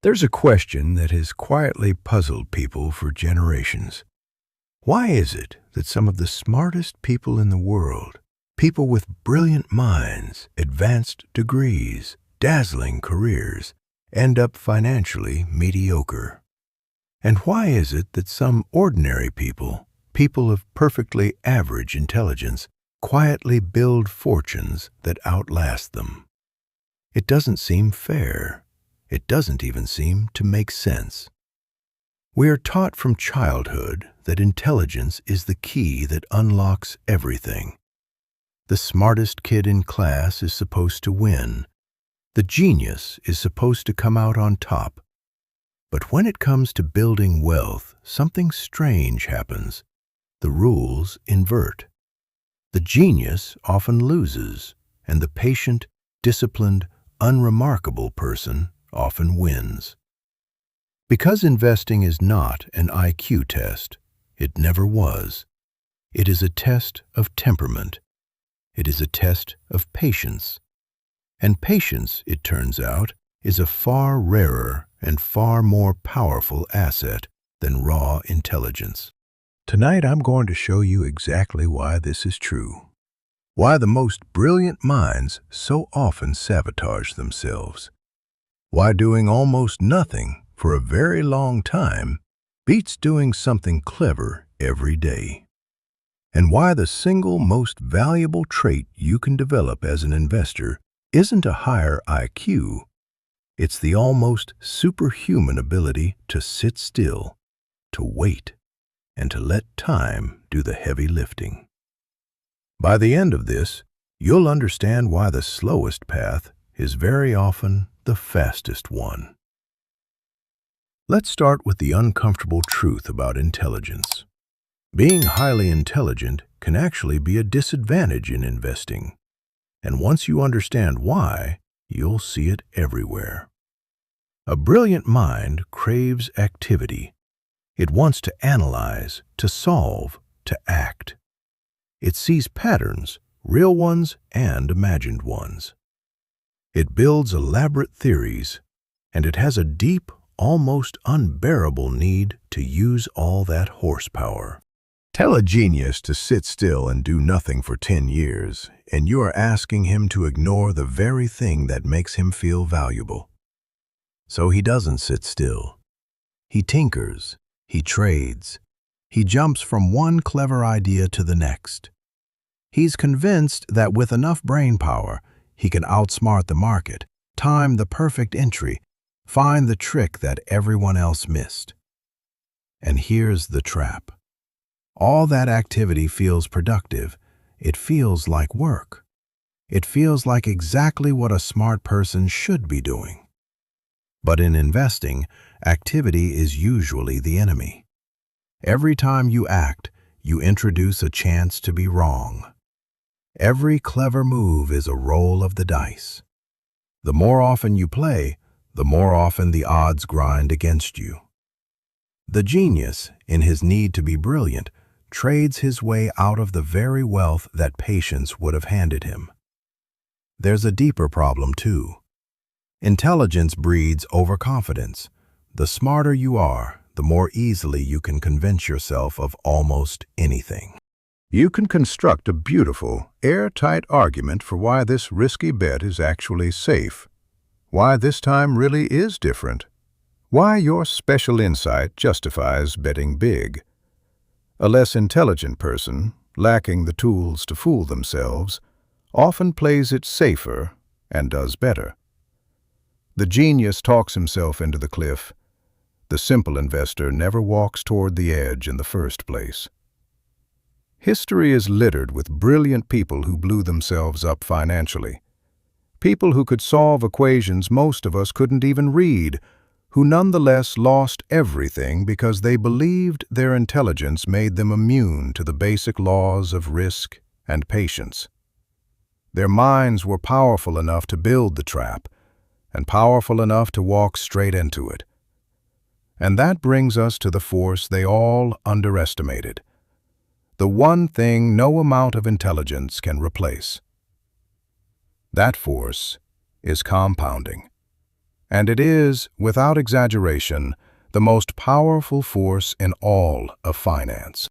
There's a question that has quietly puzzled people for generations. Why is it that some of the smartest people in the world, people with brilliant minds, advanced degrees, dazzling careers, end up financially mediocre? And why is it that some ordinary people, people of perfectly average intelligence, quietly build fortunes that outlast them? It doesn't seem fair. It doesn't even seem to make sense. We are taught from childhood that intelligence is the key that unlocks everything. The smartest kid in class is supposed to win. The genius is supposed to come out on top. But when it comes to building wealth, something strange happens. The rules invert. The genius often loses, and the patient, disciplined, unremarkable person often wins. Because investing is not an IQ test, it never was. It is a test of temperament. It is a test of patience. And patience, it turns out, is a far rarer and far more powerful asset than raw intelligence. Tonight I'm going to show you exactly why this is true. Why the most brilliant minds so often sabotage themselves. Why doing almost nothing for a very long time beats doing something clever every day. And why the single most valuable trait you can develop as an investor isn't a higher IQ. It's the almost superhuman ability to sit still, to wait, and to let time do the heavy lifting. By the end of this, you'll understand why the slowest path is very often the fastest one. Let's start with the uncomfortable truth about intelligence. Being highly intelligent can actually be a disadvantage in investing. And once you understand why, you'll see it everywhere. A brilliant mind craves activity. It wants to analyze, to solve, to act. It sees patterns, real ones and imagined ones. It builds elaborate theories, and it has a deep, almost unbearable need to use all that horsepower. Tell a genius to sit still and do nothing for 10 years, and you are asking him to ignore the very thing that makes him feel valuable. So he doesn't sit still. He tinkers, he trades, he jumps from one clever idea to the next. He's convinced that with enough brain power, he can outsmart the market, time the perfect entry, find the trick that everyone else missed. And here's the trap. All that activity feels productive. It feels like work. It feels like exactly what a smart person should be doing. But in investing, activity is usually the enemy. Every time you act, you introduce a chance to be wrong. Every clever move is a roll of the dice. The more often you play, the more often the odds grind against you. The genius, in his need to be brilliant, trades his way out of the very wealth that patience would have handed him. There's a deeper problem, too. Intelligence breeds overconfidence. The smarter you are, the more easily you can convince yourself of almost anything. You can construct a beautiful, airtight argument for why this risky bet is actually safe, why this time really is different, why your special insight justifies betting big. A less intelligent person, lacking the tools to fool themselves, often plays it safer and does better. The genius talks himself into the cliff. The simple investor never walks toward the edge in the first place. History is littered with brilliant people who blew themselves up financially. People who could solve equations most of us couldn't even read, who nonetheless lost everything because they believed their intelligence made them immune to the basic laws of risk and patience. Their minds were powerful enough to build the trap, and powerful enough to walk straight into it. And that brings us to the force they all underestimated. The one thing no amount of intelligence can replace. That force is compounding. And it is, without exaggeration, the most powerful force in all of finance.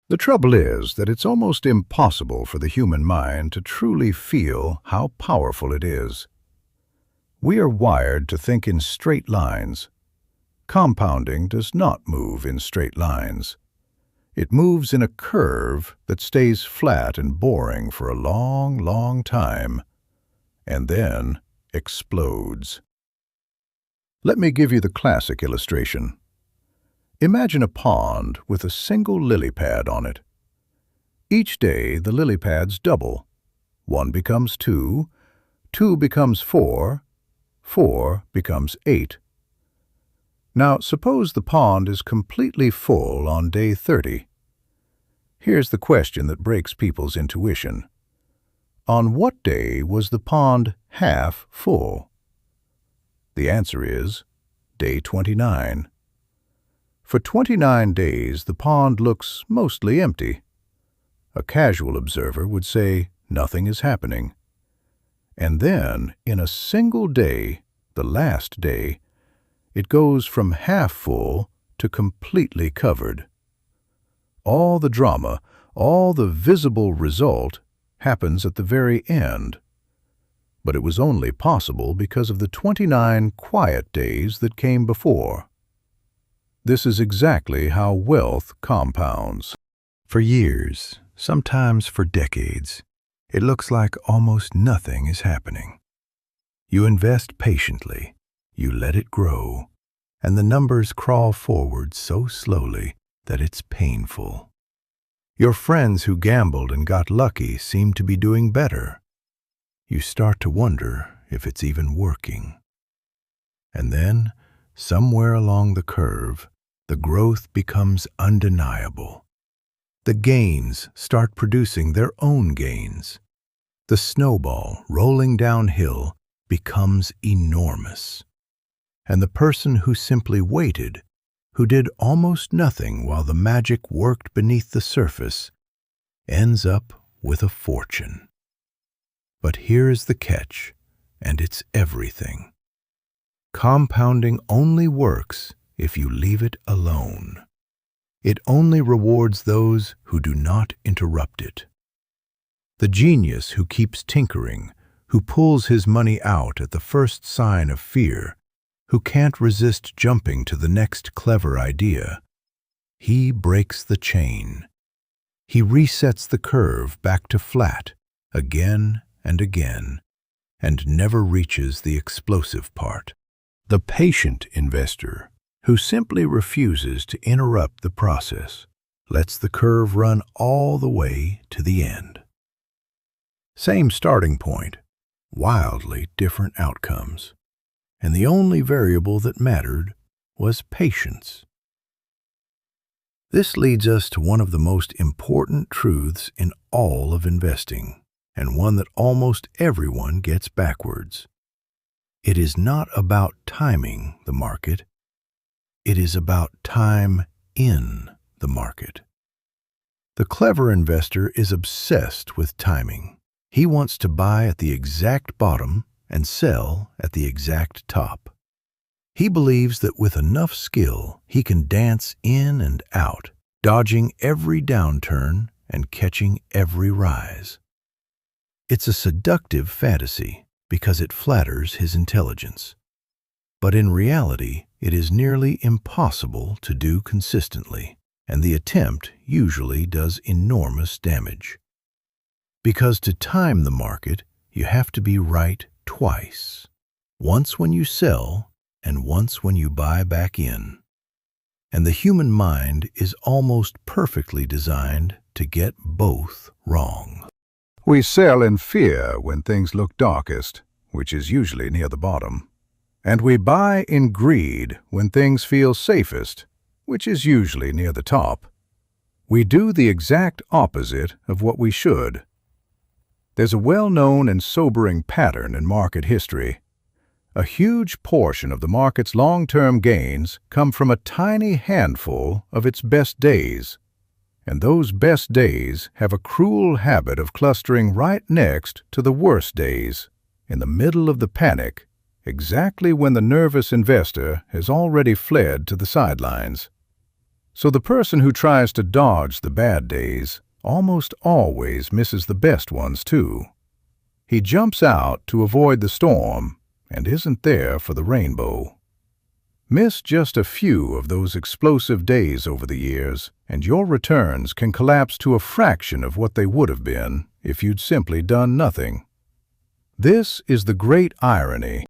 The trouble is that it's almost impossible for the human mind to truly feel how powerful it is. We are wired to think in straight lines. Compounding does not move in straight lines. It moves in a curve that stays flat and boring for a long, long time, and then explodes. Let me give you the classic illustration. Imagine a pond with a single lily pad on it. Each day the lily pads double. 1 becomes 2, 2 becomes 4, 4 becomes 8. Now suppose the pond is completely full on day 30. Here's the question that breaks people's intuition. On what day was the pond half full? The answer is day 29. For 29 days, the pond looks mostly empty. A casual observer would say nothing is happening. And then, in a single day, the last day, it goes from half full to completely covered. All the drama, all the visible result, happens at the very end. But it was only possible because of the 29 quiet days that came before. This is exactly how wealth compounds. For years, sometimes for decades, it looks like almost nothing is happening. You invest patiently, you let it grow, and the numbers crawl forward so slowly that it's painful. Your friends who gambled and got lucky seem to be doing better. You start to wonder if it's even working. And then, somewhere along the curve, the growth becomes undeniable. The gains start producing their own gains. The snowball rolling downhill becomes enormous. And the person who simply waited, who did almost nothing while the magic worked beneath the surface, ends up with a fortune. But here is the catch, and it's everything. Compounding only works if you leave it alone. It only rewards those who do not interrupt it. The genius who keeps tinkering, who pulls his money out at the first sign of fear, who can't resist jumping to the next clever idea, he breaks the chain. He resets the curve back to flat again and again, and never reaches the explosive part. The patient investor, who simply refuses to interrupt the process, lets the curve run all the way to the end. Same starting point, wildly different outcomes, and the only variable that mattered was patience. This leads us to one of the most important truths in all of investing, and one that almost everyone gets backwards. It is not about timing the market. It is about time in the market. The clever investor is obsessed with timing. He wants to buy at the exact bottom and sell at the exact top. He believes that with enough skill, he can dance in and out, dodging every downturn and catching every rise. It's a seductive fantasy because it flatters his intelligence. But in reality, it is nearly impossible to do consistently, and the attempt usually does enormous damage. Because to time the market, you have to be right twice. Once when you sell, and once when you buy back in. And the human mind is almost perfectly designed to get both wrong. We sell in fear when things look darkest, which is usually near the bottom. And we buy in greed when things feel safest, which is usually near the top. We do the exact opposite of what we should. There's a well-known and sobering pattern in market history. A huge portion of the market's long-term gains come from a tiny handful of its best days. And those best days have a cruel habit of clustering right next to the worst days, in the middle of the panic, exactly when the nervous investor has already fled to the sidelines. So the person who tries to dodge the bad days almost always misses the best ones too. He jumps out to avoid the storm and isn't there for the rainbow. Miss just a few of those explosive days over the years, and your returns can collapse to a fraction of what they would have been if you'd simply done nothing. This is the great irony.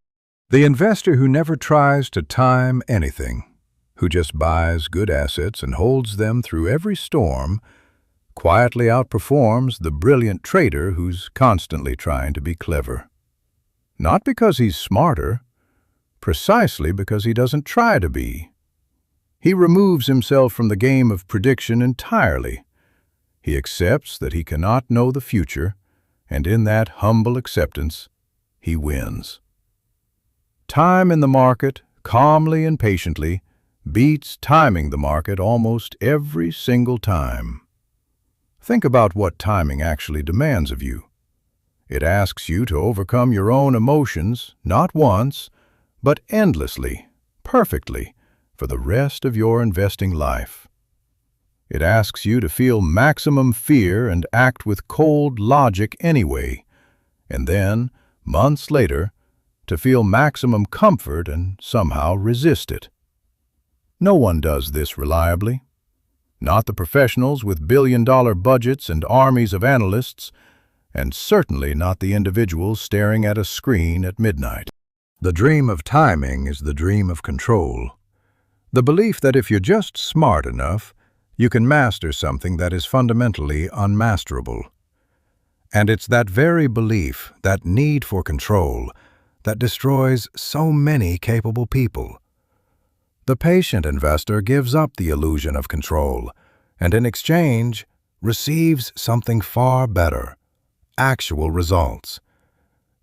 The investor who never tries to time anything, who just buys good assets and holds them through every storm, quietly outperforms the brilliant trader who's constantly trying to be clever. Not because he's smarter, precisely because he doesn't try to be. He removes himself from the game of prediction entirely. He accepts that he cannot know the future, and in that humble acceptance, he wins. Time in the market, calmly and patiently, beats timing the market almost every single time. Think about what timing actually demands of you. It asks you to overcome your own emotions, not once, but endlessly, perfectly, for the rest of your investing life. It asks you to feel maximum fear and act with cold logic anyway, and then, months later, to feel maximum comfort and somehow resist it. No one does this reliably. Not the professionals with billion-dollar budgets and armies of analysts, and certainly not the individuals staring at a screen at midnight. The dream of timing is the dream of control. The belief that if you're just smart enough, you can master something that is fundamentally unmasterable. And it's that very belief, that need for control, that destroys so many capable people. The patient investor gives up the illusion of control, and in exchange, receives something far better, actual results.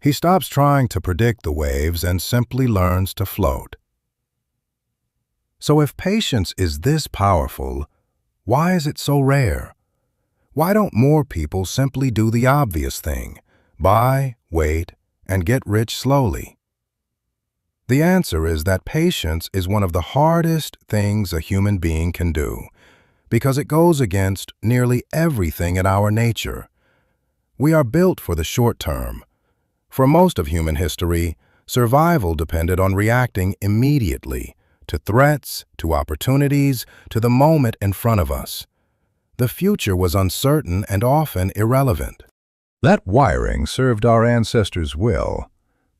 He stops trying to predict the waves and simply learns to float. So if patience is this powerful, why is it so rare? Why don't more people simply do the obvious thing, buy, wait, and get rich slowly? The answer is that patience is one of the hardest things a human being can do, because it goes against nearly everything in our nature. We are built for the short term. For most of human history, survival depended on reacting immediately to threats, to opportunities, to the moment in front of us. The future was uncertain and often irrelevant. That wiring served our ancestors well,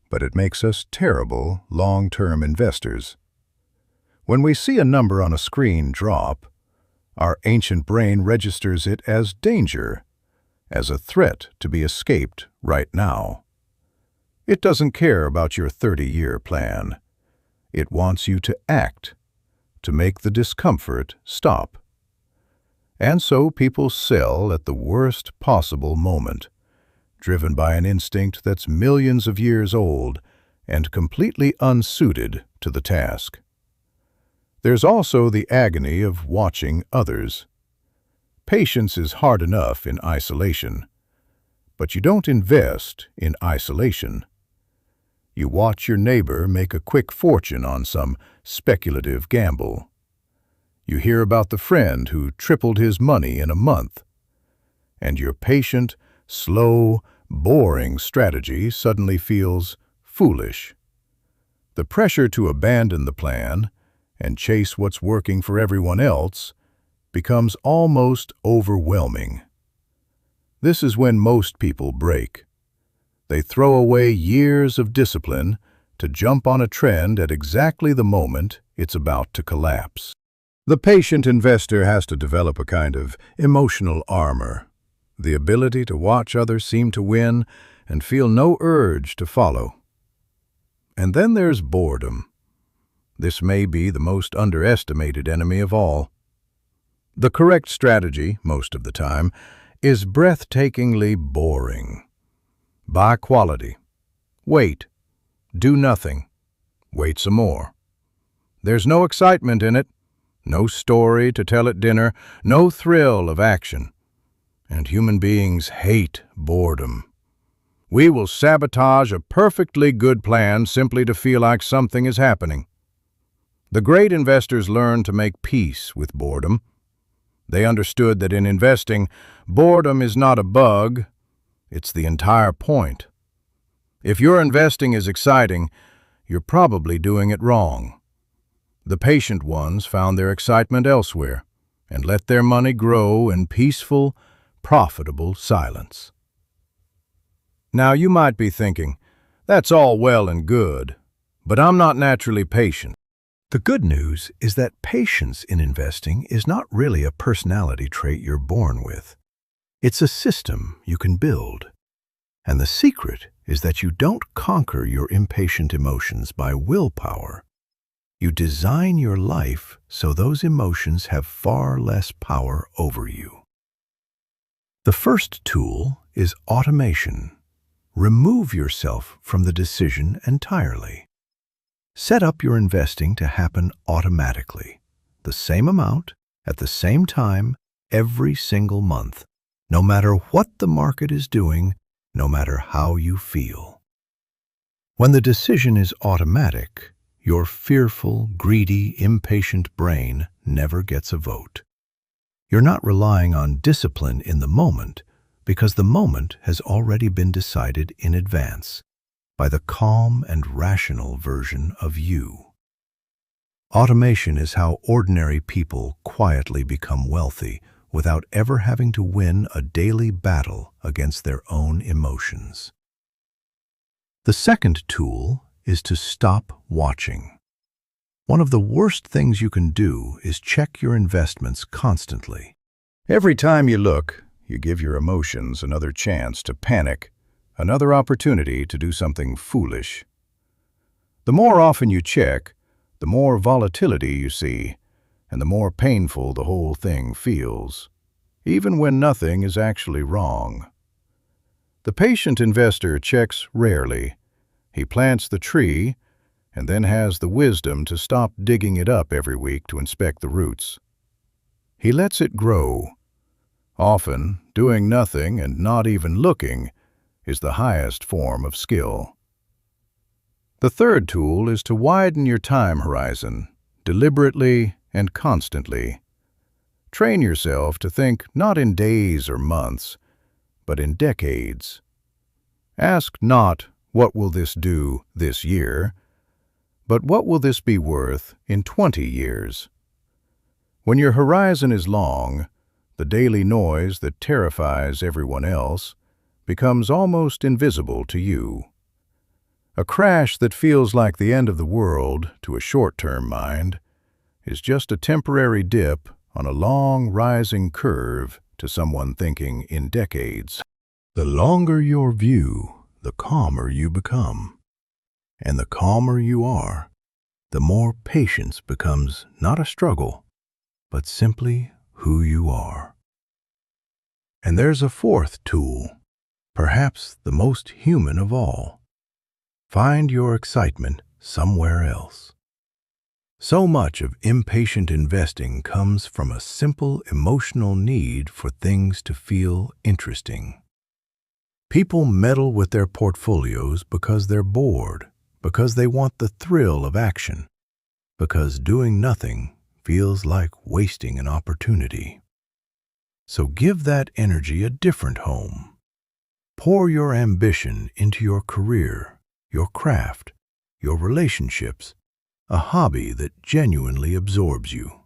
but it makes us terrible long-term investors. When we see a number on a screen drop, our ancient brain registers it as danger, as a threat to be escaped right now. It doesn't care about your 30-year plan. It wants you to act, to make the discomfort stop. And so people sell at the worst possible moment, driven by an instinct that's millions of years old and completely unsuited to the task. There's also the agony of watching others. Patience is hard enough in isolation, but you don't invest in isolation. You watch your neighbor make a quick fortune on some speculative gamble. You hear about the friend who tripled his money in a month, and your patient, slow, boring strategy suddenly feels foolish. The pressure to abandon the plan and chase what's working for everyone else becomes almost overwhelming. This is when most people break. They throw away years of discipline to jump on a trend at exactly the moment it's about to collapse. The patient investor has to develop a kind of emotional armor, the ability to watch others seem to win and feel no urge to follow. And then there's boredom. This may be the most underestimated enemy of all. The correct strategy, most of the time, is breathtakingly boring. Buy quality. Wait. Do nothing. Wait some more. There's no excitement in it, no story to tell at dinner, no thrill of action. And human beings hate boredom. We will sabotage a perfectly good plan simply to feel like something is happening. The great investors learned to make peace with boredom. They understood that in investing, boredom is not a bug, it's the entire point. If your investing is exciting, you're probably doing it wrong. The patient ones found their excitement elsewhere and let their money grow in peaceful, profitable silence. Now you might be thinking, that's all well and good, but I'm not naturally patient. The good news is that patience in investing is not really a personality trait you're born with. It's a system you can build. And the secret is that you don't conquer your impatient emotions by willpower. You design your life so those emotions have far less power over you. The first tool is automation. Remove yourself from the decision entirely. Set up your investing to happen automatically, the same amount, at the same time, every single month, no matter what the market is doing, no matter how you feel. When the decision is automatic, your fearful, greedy, impatient brain never gets a vote. You're not relying on discipline in the moment because the moment has already been decided in advance by the calm and rational version of you. Automation is how ordinary people quietly become wealthy without ever having to win a daily battle against their own emotions. The second tool is to stop watching. One of the worst things you can do is check your investments constantly. Every time you look, you give your emotions another chance to panic, another opportunity to do something foolish. The more often you check, the more volatility you see, and the more painful the whole thing feels, even when nothing is actually wrong. The patient investor checks rarely. He plants the tree and then has the wisdom to stop digging it up every week to inspect the roots. He lets it grow. Often, doing nothing and not even looking is the highest form of skill. The third tool is to widen your time horizon, deliberately and constantly. Train yourself to think not in days or months, but in decades. Ask not, what will this do this year, but what will this be worth in 20 years? When your horizon is long, the daily noise that terrifies everyone else becomes almost invisible to you. A crash that feels like the end of the world to a short-term mind is just a temporary dip on a long rising curve to someone thinking in decades. The longer your view, the calmer you become. And the calmer you are, the more patience becomes not a struggle, but simply who you are. And there's a fourth tool, perhaps the most human of all. Find your excitement somewhere else. So much of impatient investing comes from a simple emotional need for things to feel interesting. People meddle with their portfolios because they're bored, because they want the thrill of action, because doing nothing feels like wasting an opportunity. So give that energy a different home. Pour your ambition into your career, your craft, your relationships, a hobby that genuinely absorbs you.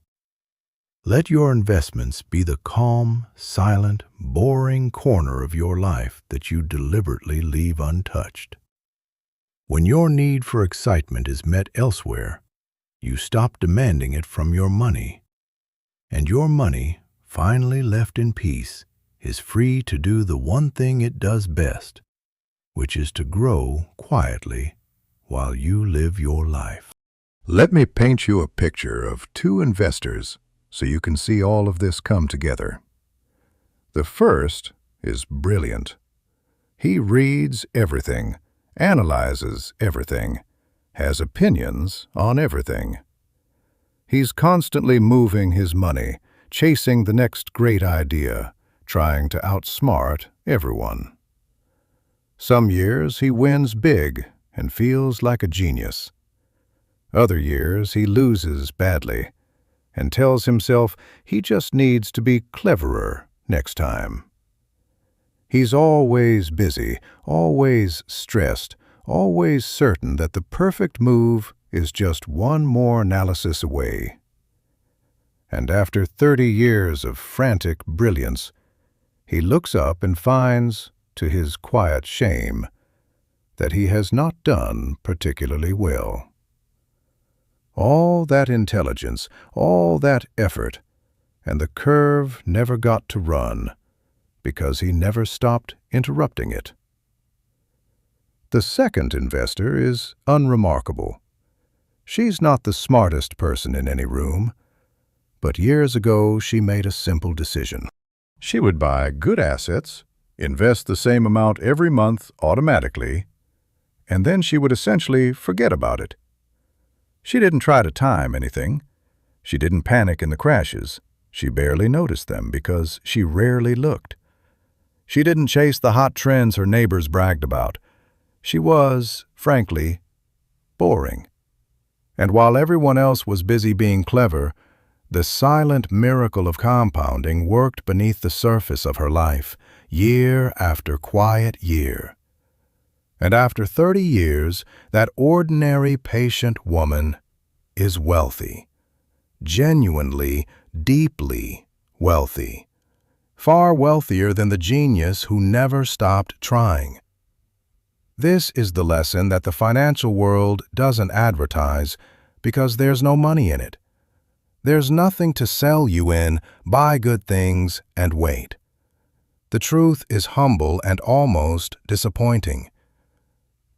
Let your investments be the calm, silent, boring corner of your life that you deliberately leave untouched. When your need for excitement is met elsewhere, you stop demanding it from your money, and your money, finally left in peace, is free to do the one thing it does best, which is to grow quietly while you live your life. Let me paint you a picture of two investors so you can see all of this come together. The first is brilliant. He reads everything, analyzes everything, has opinions on everything. He's constantly moving his money, chasing the next great idea, trying to outsmart everyone. Some years he wins big and feels like a genius. Other years he loses badly and tells himself he just needs to be cleverer next time. He's always busy, always stressed, always certain that the perfect move is just one more analysis away. And after 30 years of frantic brilliance, he looks up and finds, to his quiet shame, that he has not done particularly well. All that intelligence, all that effort, and the curve never got to run because he never stopped interrupting it. The second investor is unremarkable. She's not the smartest person in any room, but years ago she made a simple decision. She would buy good assets, invest the same amount every month automatically, and then she would essentially forget about it. She didn't try to time anything. She didn't panic in the crashes. She barely noticed them because she rarely looked. She didn't chase the hot trends her neighbors bragged about. She was, frankly, boring. And while everyone else was busy being clever, the silent miracle of compounding worked beneath the surface of her life, year after quiet year. And after 30 years, that ordinary, patient woman is wealthy. Genuinely, deeply wealthy. Far wealthier than the genius who never stopped trying. This is the lesson that the financial world doesn't advertise because there's no money in it. There's nothing to sell you in, buy good things, and wait. The truth is humble and almost disappointing.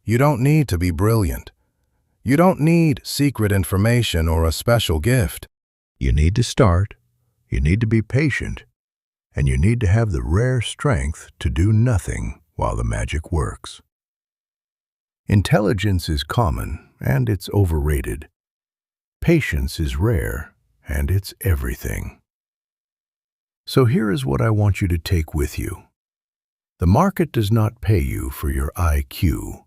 You don't need to be brilliant. You don't need secret information or a special gift. You need to start, you need to be patient, and you need to have the rare strength to do nothing while the magic works. Intelligence is common, and it's overrated. Patience is rare, and it's everything. So here is what I want you to take with you. The market does not pay you for your IQ.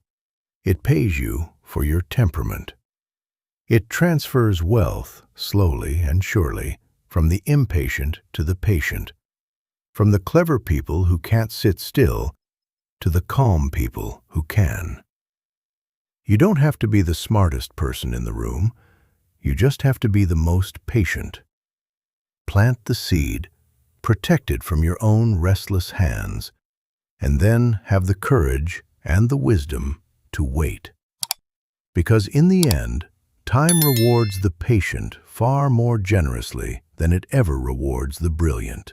It pays you for your temperament. It transfers wealth slowly and surely from the impatient to the patient, from the clever people who can't sit still to the calm people who can. You don't have to be the smartest person in the room. You just have to be the most patient. Plant the seed, protect it from your own restless hands, and then have the courage and the wisdom to wait. Because in the end, time rewards the patient far more generously than it ever rewards the brilliant.